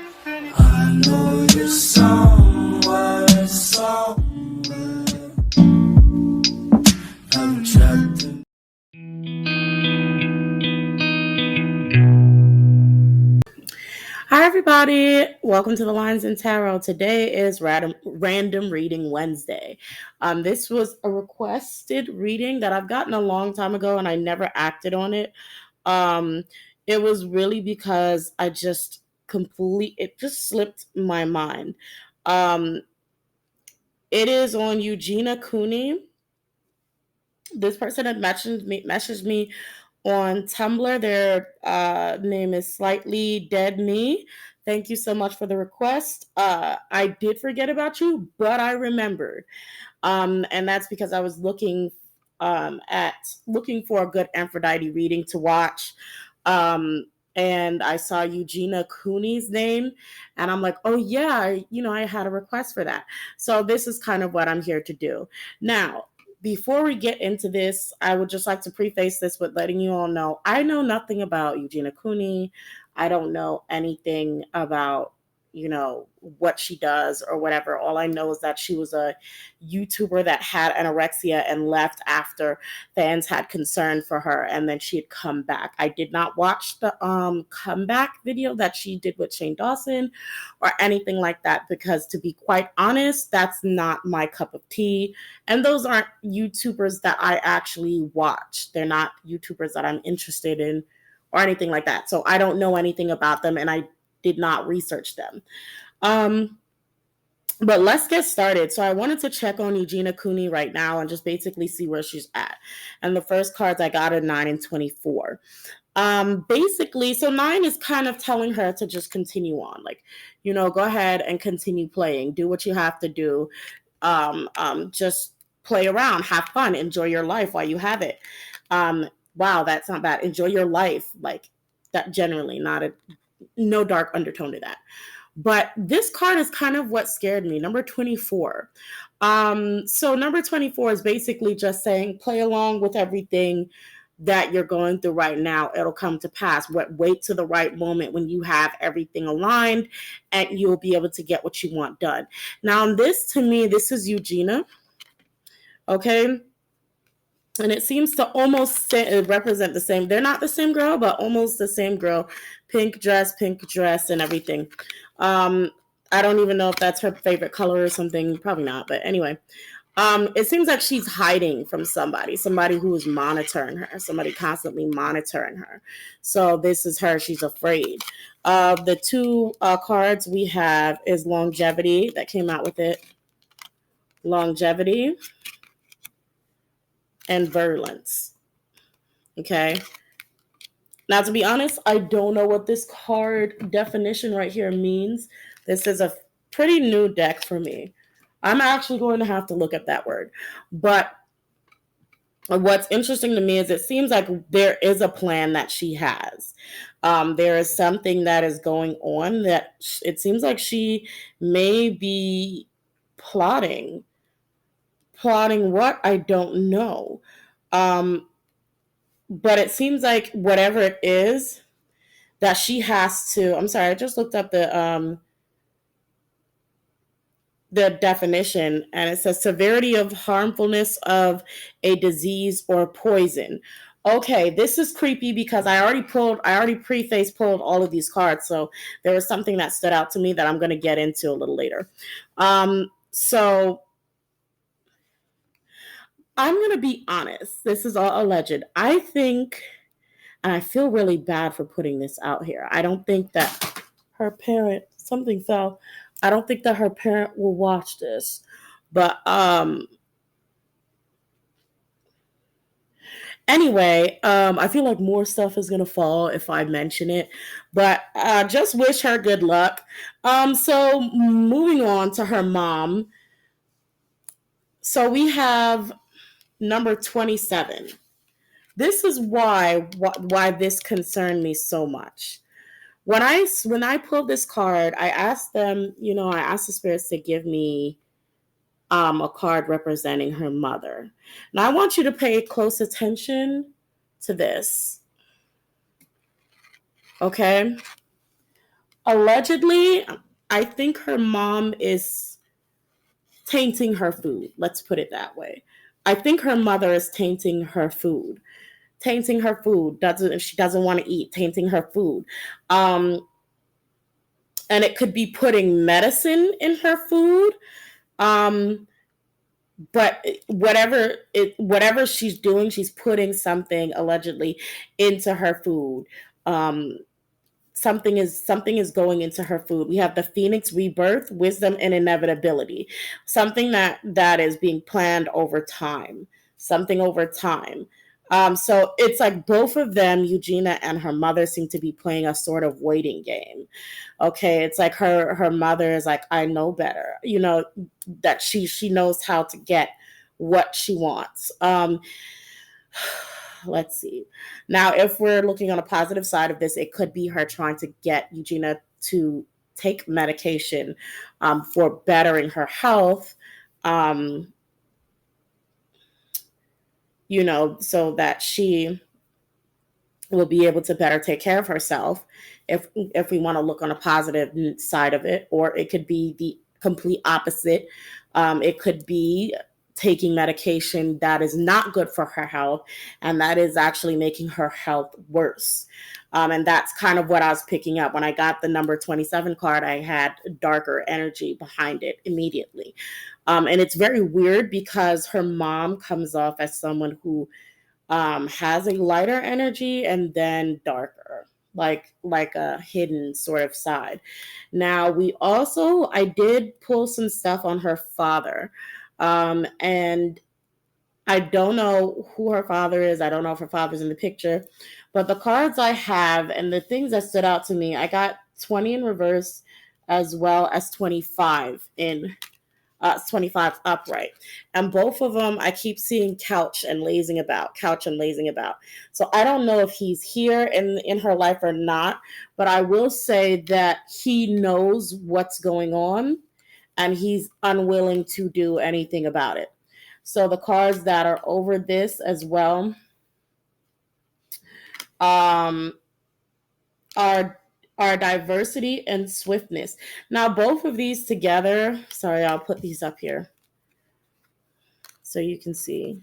I know you're somewhere, I'm trapped in. Hi, everybody. Welcome to the Lines in Tarot. Today is Random Reading Wednesday. This was a requested reading that I've gotten a long time ago, and I never acted on it. Um, it was really because it just slipped my mind. Um, it is on Eugina Coony. This person had messaged me on Tumblr. Their name is Slightly Dead Me. Thank you so much for the request. I did forget about you, but I remembered. And that's because I was looking for a good Aphrodite reading to watch. And I saw Eugina Cooney's name, and I'm like, oh yeah, I had a request for that. So this is kind of what I'm here to do. Now, before we get into this, I would just like to preface this with letting you all know I know nothing about Eugina Cooney. I don't know anything about, what she does or whatever. All I know is that she was a YouTuber that had anorexia and left after fans had concern for her, and then she had come back. I did not watch the comeback video that she did with Shane Dawson or anything like that, because to be quite honest, that's not my cup of tea. And those aren't YouTubers that I actually watch. They're not YouTubers that I'm interested in or anything like that. So I don't know anything about them, and I did not research them. But let's get started. So I wanted to check on Eugina Cooney right now and just basically see where she's at. And the first cards I got are 9 and 24. Basically, so 9 is kind of telling her to just continue on. Like, go ahead and continue playing. Do what you have to do. Just play around, have fun, enjoy your life while you have it. Wow, that's not bad. Enjoy your life. Like that, generally, no dark undertone to that. But this card is kind of what scared me. Number 24. So number 24 is basically just saying play along with everything that you're going through right now. It'll come to pass. Wait to the right moment when you have everything aligned and you'll be able to get what you want done. Now, to me, this is Eugina. Okay. And it seems to almost represent the same. They're not the same girl, but almost the same girl. Pink dress, and everything. I don't even know if that's her favorite color or something. Probably not, but anyway. It seems like she's hiding from somebody who is monitoring her, somebody constantly monitoring her. So this is her. She's afraid. The two cards we have is Longevity that came out with it. Longevity and Virulence. Okay. Now, to be honest, I don't know what this card definition right here means. This is a pretty new deck for me. I'm actually going to have to look at that word. But what's interesting to me is it seems like there is a plan that she has. There is something that is going on that it seems like she may be plotting. Plotting what? I don't know. But it seems like whatever it is that she has to. I'm sorry, I just looked up the definition, and it says severity of harmfulness of a disease or poison. Okay, this is creepy because I already preface pulled all of these cards, so there was something that stood out to me that I'm going to get into a little later. So I'm going to be honest. This is all alleged. I think, and I feel really bad for putting this out here, I don't think that her parent, something fell. I don't think that her parent will watch this. But anyway, I feel like more stuff is going to fall if I mention it. But just wish her good luck. So moving on to her mom. So we have number 27. This is why this concerned me so much. When I pulled this card, I asked them, I asked the spirits to give me a card representing her mother. Now I want you to pay close attention to this. Okay? Allegedly, I think her mom is tainting her food. Let's put it that way. I think her mother is tainting her food. Tainting her food. Doesn't if she doesn't want to eat, tainting her food. And it could be putting medicine in her food. Um, but whatever she's doing, she's putting something allegedly into her food. Um, something is going into her food. We have the Phoenix rebirth, wisdom, and inevitability. Something that is being planned over time. Something over time. So it's like both of them, Eugenia and her mother, seem to be playing a sort of waiting game. Okay, it's like her mother is like, I know better. That she knows how to get what she wants. Let's see. Now, if we're looking on a positive side of this, it could be her trying to get Eugenia to take medication for bettering her health, um, so that she will be able to better take care of herself, if we want to look on a positive side of it. Or it could be the complete opposite. It could be taking medication that is not good for her health, and that is actually making her health worse. And that's kind of what I was picking up. When I got the number 27 card, I had darker energy behind it immediately. And it's very weird because her mom comes off as someone who has a lighter energy and then darker, like a hidden sort of side. Now, I did pull some stuff on her father, and I don't know who her father is. I don't know if her father's in the picture, but the cards I have and the things that stood out to me, I got 20 in reverse as well as 25 in 25 upright. And both of them, I keep seeing couch and lazing about. So I don't know if he's here in her life or not, but I will say that he knows what's going on and he's unwilling to do anything about it. So the cards that are over this as well um, are diversity and swiftness. Now, both of these together, sorry, I'll put these up here so you can see.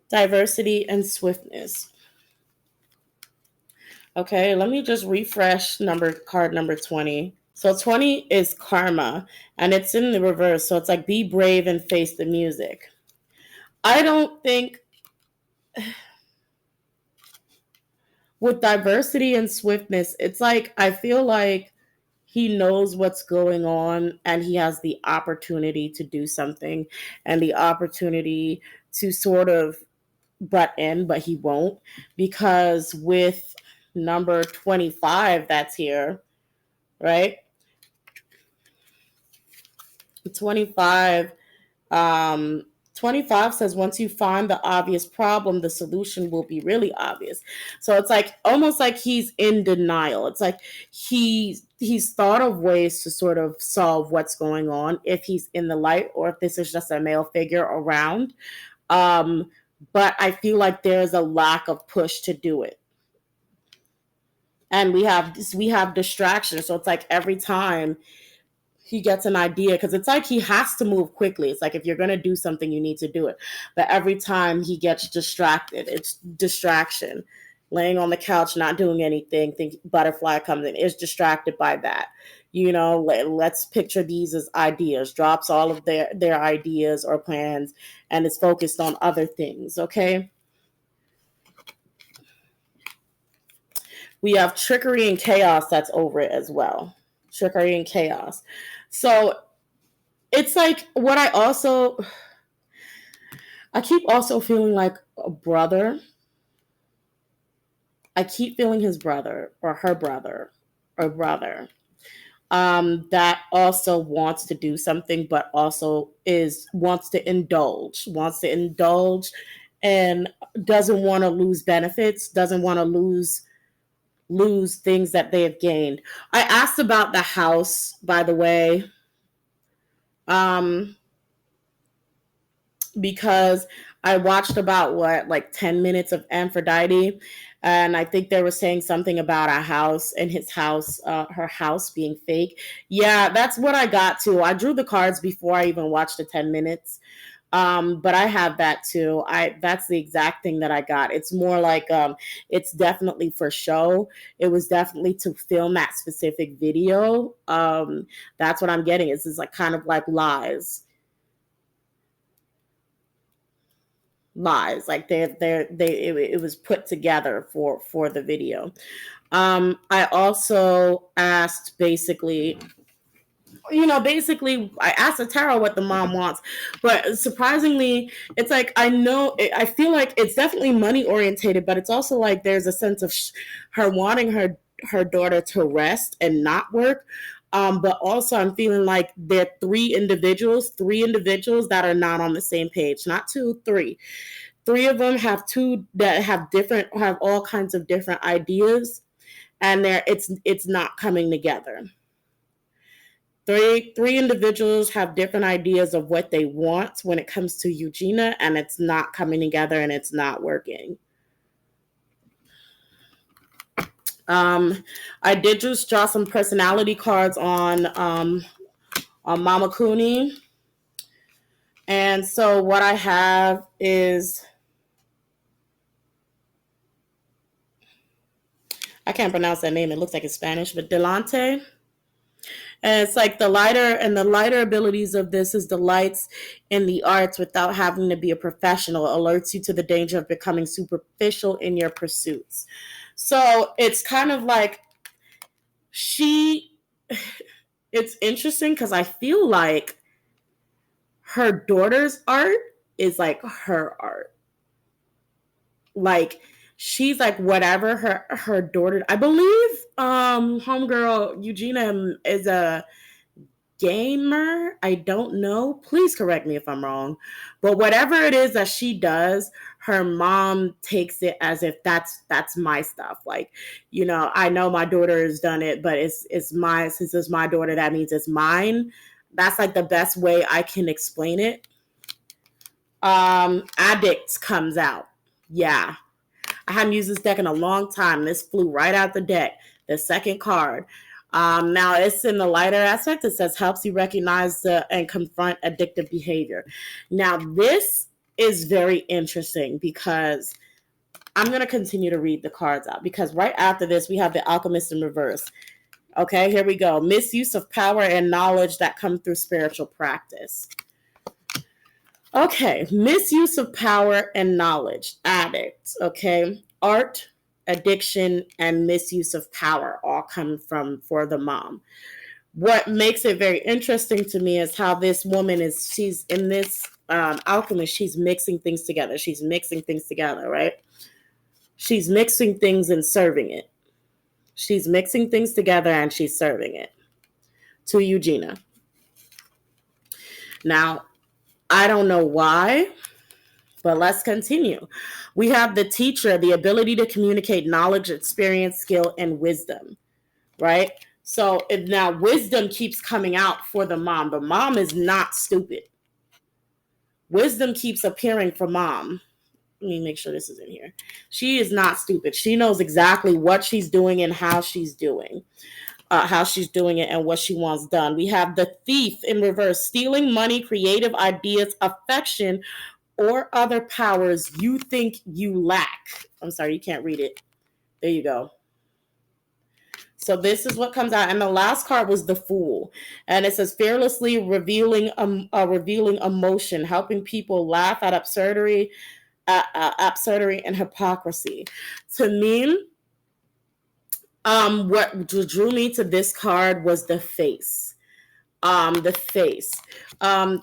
Diversity and swiftness. Okay, let me just refresh card number 20. So 20 is karma, and it's in the reverse. So it's like, be brave and face the music. I don't think with diversity and swiftness, it's like, I feel like he knows what's going on and he has the opportunity to do something and the opportunity to sort of butt in, but he won't, because with number 25 that's here, right? 25 um 25 says, once you find the obvious problem, the solution will be really obvious. So it's like almost like he's in denial. It's like he's thought of ways to sort of solve what's going on, if he's in the light or if this is just a male figure around. But I feel like there's a lack of push to do it. And we have distractions. So it's like every time he gets an idea, because it's like he has to move quickly. It's like, if you're going to do something, you need to do it. But every time he gets distracted, it's distraction. Laying on the couch, not doing anything, think butterfly comes in, is distracted by that. Let's picture these as ideas, drops all of their ideas or plans and is focused on other things. Okay. We have trickery and chaos that's over it as well. Trickery and chaos. So it's like, I keep also feeling like a brother. I keep feeling his brother or her brother or brother, that also wants to do something, but also wants to indulge, and doesn't want to lose benefits, doesn't want to lose things that they have gained. I asked about the house, by the way, because I watched about like 10 minutes of Aphrodite, and I think they were saying something about a house and his house, her house being fake. Yeah, that's what I got to. I drew the cards before I even watched the 10 minutes. But I have that too. That's the exact thing that I got. It's more like it's definitely for show. It was definitely to film that specific video. That's what I'm getting. It's like kind of like lies, like it was put together for the video. I also asked basically, basically I asked the tarot what the mom wants, but surprisingly, it's like I feel like it's definitely money orientated, but it's also like there's a sense of her wanting her daughter to rest and not work. But also I'm feeling like there are three individuals that are not on the same page, not two, three. Three of them have have all kinds of different ideas, and it's not coming together. Three individuals have different ideas of what they want when it comes to Eugenia, and it's not coming together and it's not working. I did just draw some personality cards on Mama Coony. And so what I have is, I can't pronounce that name. It looks like it's Spanish, but Delante. And it's like the lighter abilities of this is the lights in the arts without having to be a professional, alerts you to the danger of becoming superficial in your pursuits. So it's kind of like it's interesting because I feel like her daughter's art is like her art. Like she's like whatever her daughter, I believe homegirl Eugina is a gamer. I don't know. Please correct me if I'm wrong. But whatever it is that she does, her mom takes it as if that's my stuff. Like, I know my daughter has done it, but it's my, since it's my daughter, that means it's mine. That's like the best way I can explain it. Addict comes out. Yeah. I haven't used this deck in a long time. This flew right out the deck. The second card. Now it's in the lighter aspect. It says helps you recognize and confront addictive behavior. Now this is very interesting because I'm going to continue to read the cards out, because right after this we have the Alchemist in reverse. Okay, here we go. Misuse of power and knowledge that come through spiritual practice. Okay, misuse of power and knowledge, addicts, okay? Art, addiction, and misuse of power all come for the mom. What makes it very interesting to me is how this woman she's in this alchemist, she's mixing things together. She's mixing things together, right? She's mixing things and serving it. She's mixing things together and she's serving it to Eugenia. Now, I don't know why, but let's continue. We have the teacher, the ability to communicate knowledge, experience, skill, and wisdom, right? So now wisdom keeps coming out for the mom, but mom is not stupid. Wisdom keeps appearing for mom. Let me make sure this is in here. She is not stupid. She knows exactly what she's doing and how she's doing it and what she wants done. We have the thief in reverse, stealing money, creative ideas, affection, or other powers you think you lack. I'm sorry, you can't read it. There you go. So this is what comes out. And the last card was the Fool. And it says fearlessly revealing emotion, helping people laugh at absurdity and hypocrisy. To me, what drew me to this card was the face.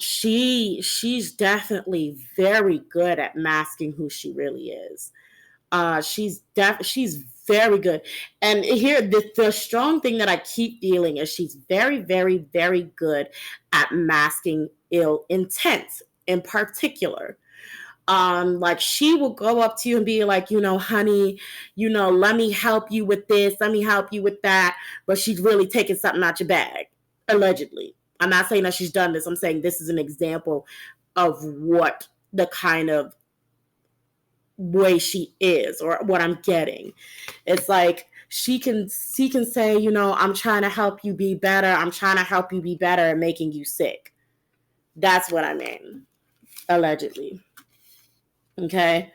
She's definitely very good at masking who she really is. She's very good. And here, the strong thing that I keep feeling is she's very, very, very good at masking ill intent in particular. Like she will go up to you and be like, honey, let me help you with this, let me help you with that. But she's really taking something out your bag, allegedly. I'm not saying that she's done this. I'm saying this is an example of what the kind of way she is, or what I'm getting. It's like she can say, you know, I'm trying to help you be better. I'm trying to help you be better and making you sick. That's what I mean, allegedly. Okay.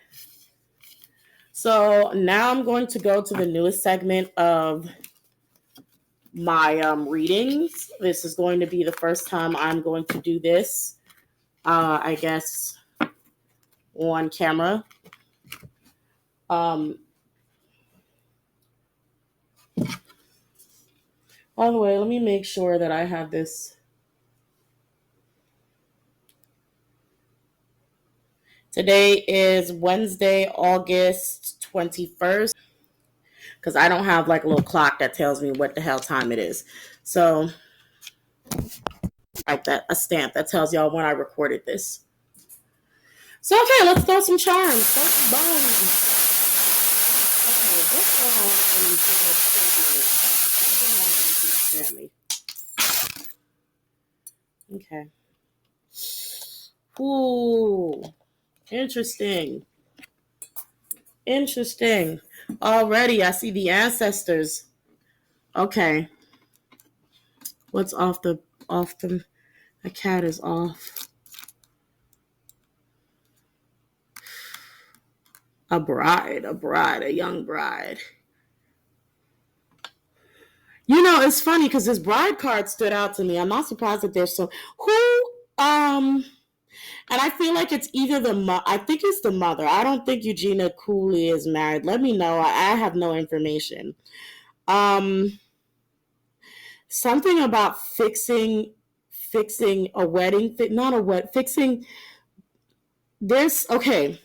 So now I'm going to go to the newest segment of my readings. This is going to be the first time I'm going to do this, I guess, on camera. By the way, let me make sure that I have this. Today is Wednesday, August 21st, because I don't have like a little clock that tells me what the hell time it is. So, like that, a stamp that tells y'all when I recorded this. So, okay, let's throw some charms. Throw some bones. Okay, what's going on in Eugenia's family? Okay. Ooh, interesting. Interesting. Already, I see the ancestors. Okay. What's off the? My cat is off. A young bride. You know, it's funny because this bride card stood out to me. I'm not surprised that there's so and I feel like it's either I think it's the mother. I don't think Eugenia Cooley is married. Let me know. I have no information. Something about fixing a wedding, not a wed, fixing this. Okay,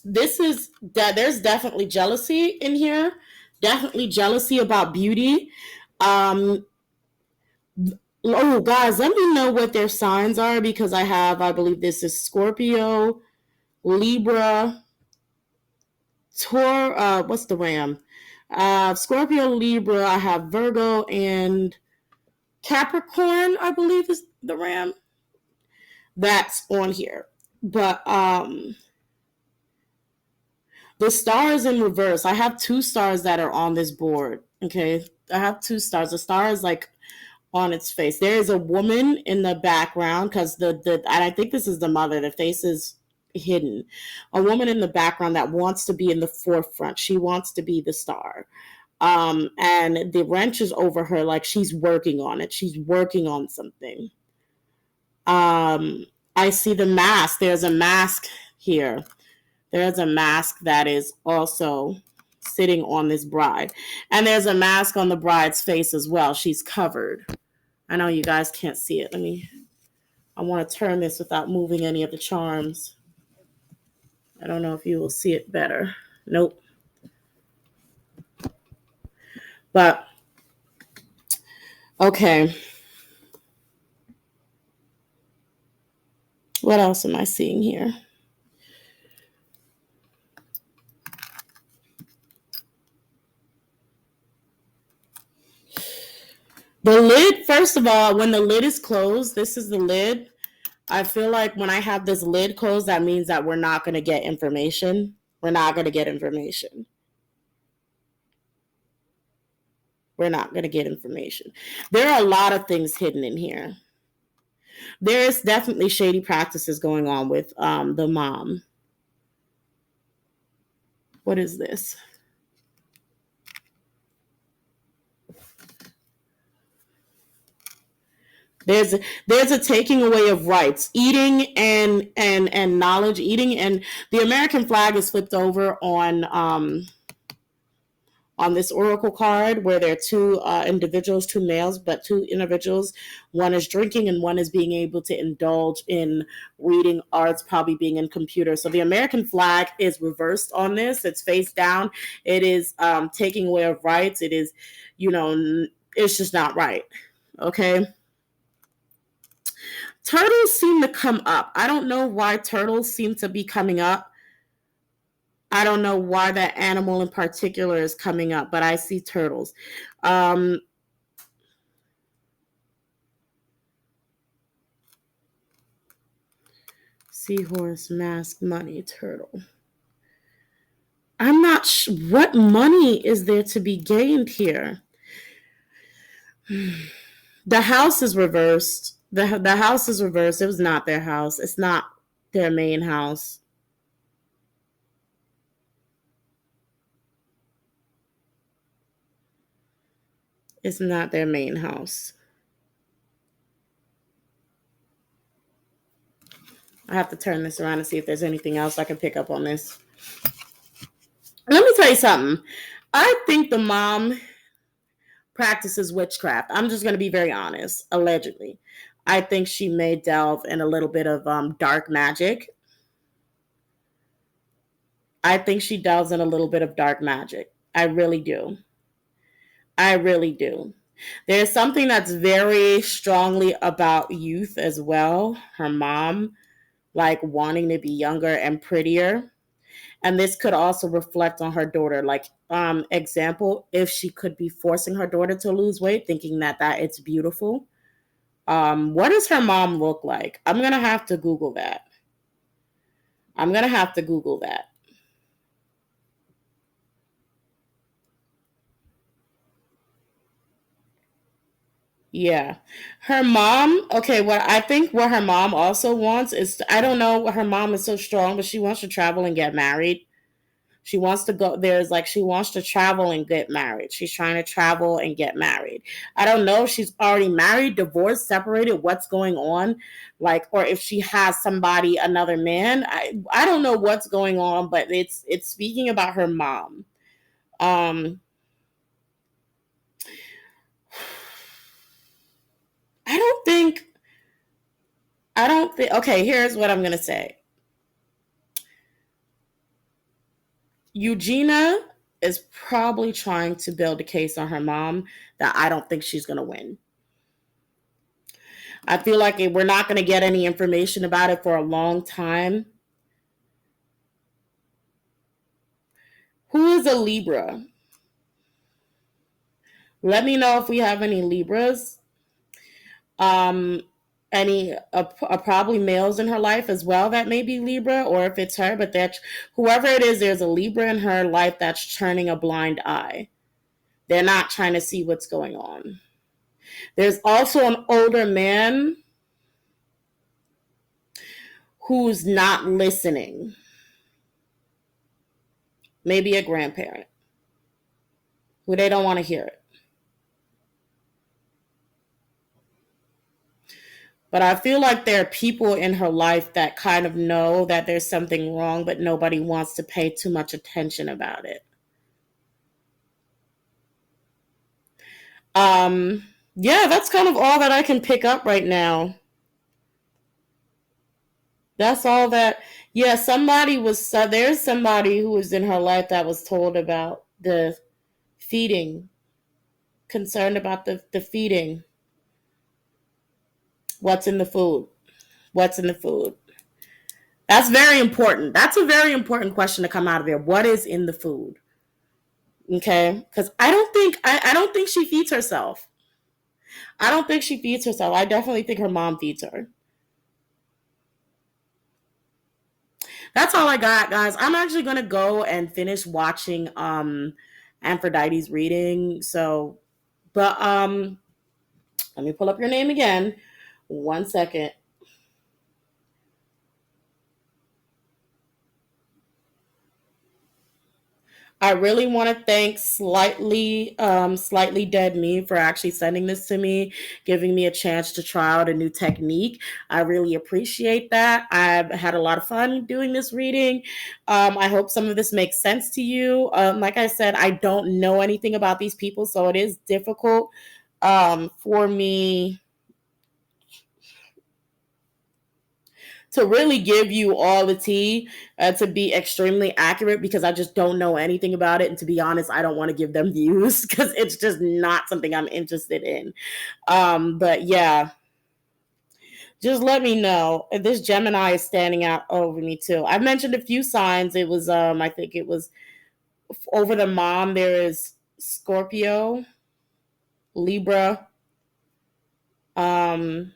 this is that. There's definitely jealousy in here. Definitely jealousy about beauty. Oh, guys, let me know what their signs are because I believe this is Scorpio, Libra, Taurus. What's the ram? Scorpio, Libra. I have Virgo and Capricorn, I believe is the ram. That's on here. But the star is in reverse. I have 2 stars that are on this board. Okay. I have 2 stars. The star is like on its face. There is a woman in the background because and I think this is the mother. The face is hidden. A woman in the background that wants to be in the forefront. She wants to be the star. And the wrench is over her, like she's working on it. She's working on something. I see the mask. There's a mask here. There's a mask that is also sitting on this bride. And there's a mask on the bride's face as well. She's covered. I know you guys can't see it. I want to turn this without moving any of the charms. I don't know if you will see it better. Nope. But, okay. What else am I seeing here? The lid, first of all, when the lid is closed, this is the lid. I feel like when I have this lid closed, that means that we're not going to get information. We're not going to get information. We're not going to get information. There are a lot of things hidden in here. There is definitely shady practices going on with the mom. What is this? There's a taking away of rights, eating and knowledge, eating, and the American flag is flipped over on this oracle card where there are 2 individuals, 2 males, but 2 individuals. One is drinking and one is being able to indulge in reading arts, probably being in computer. So the American flag is reversed on this. It's face down. It is taking away of rights. It is, it's just not right. Okay. Turtles seem to come up. I don't know why turtles seem to be coming up. I don't know why that animal in particular is coming up, but I see turtles. Seahorse, mask, money, turtle. I'm not what money is there to be gained here. The house is reversed. The house is reversed. It was not their house. It's not their main house. It's not their main house. I have to turn this around and see if there's anything else I can pick up on this. Let me tell you something. I think the mom practices witchcraft. I'm just going to be very honest. Allegedly, I think she may delve in a little bit of dark magic. I think she delves in a little bit of dark magic. I really do. I really do. There's something that's very strongly about youth as well. Her mom, like wanting to be younger and prettier. And this could also reflect on her daughter. Like, example, if she could be forcing her daughter to lose weight, thinking that it's beautiful. What does her mom look like? I'm gonna have to Google that. I'm gonna have to Google that. Yeah. Her mom, okay, what her mom also wants is, I don't know, her mom is so strong, but she wants to travel and get married. She wants to go, she wants to travel and get married. She's trying to travel and get married. I don't know if she's already married, divorced, separated, what's going on, like, or if she has somebody, another man. I don't know what's going on, but it's speaking about her mom. Um, I don't think, okay, here's what I'm going to say. Eugenia is probably trying to build a case on her mom that I don't think she's going to win. I feel like we're not going to get any information about it for a long time. Who is a Libra? Let me know if we have any Libras. Any probably males in her life as well that may be Libra, or if it's her, but that whoever it is, there's a Libra in her life that's turning a blind eye. They're not trying to see what's going on. There's also an older man who's not listening. Maybe a grandparent who they don't want to hear it. But I feel like there are people in her life that kind of know that there's something wrong, but nobody wants to pay too much attention about it. Yeah, that's kind of all that I can pick up right now. That's all that. Yeah, there's somebody who was in her life that was told about the feeding, concerned about the feeding. What's in the food? What's in the food? That's very important. That's a very important question to come out of there. What is in the food? Okay, because I don't think she feeds herself. I don't think she feeds herself. I definitely think her mom feeds her. That's all I got, guys. I'm actually gonna go and finish watching Aphrodite's reading. So, but let me pull up your name again. 1 second. I really want to thank slightly dead me for actually sending this to me, giving me a chance to try out a new technique. I really appreciate that. I've had a lot of fun doing this reading. I hope some of this makes sense to you. Like I said, I don't know anything about these people, so it is difficult for me to really give you all the tea, to be extremely accurate, because I just don't know anything about it. And to be honest, I don't want to give them views because it's just not something I'm interested in. But yeah, just let me know. This Gemini is standing out over me too. I mentioned a few signs. It was, I think it was over the mom. There is Scorpio, Libra, um,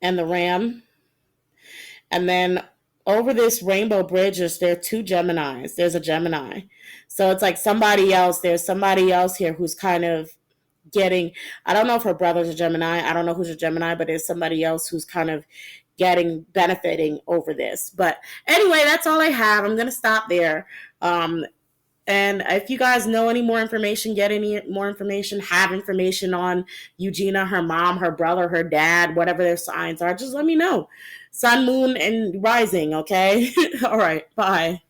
and the Ram. And then over this rainbow bridge, there are two Geminis. There's a Gemini. So it's like somebody else. There's somebody else here who's kind of getting, I don't know if her brother's a Gemini. I don't know who's a Gemini, but there's somebody else who's kind of benefiting over this. But anyway, that's all I have. I'm going to stop there. And if you guys know any more information, get any more information, have information on Eugenia, her mom, her brother, her dad, whatever their signs are, just let me know. Sun, moon, and rising, okay? All right, bye.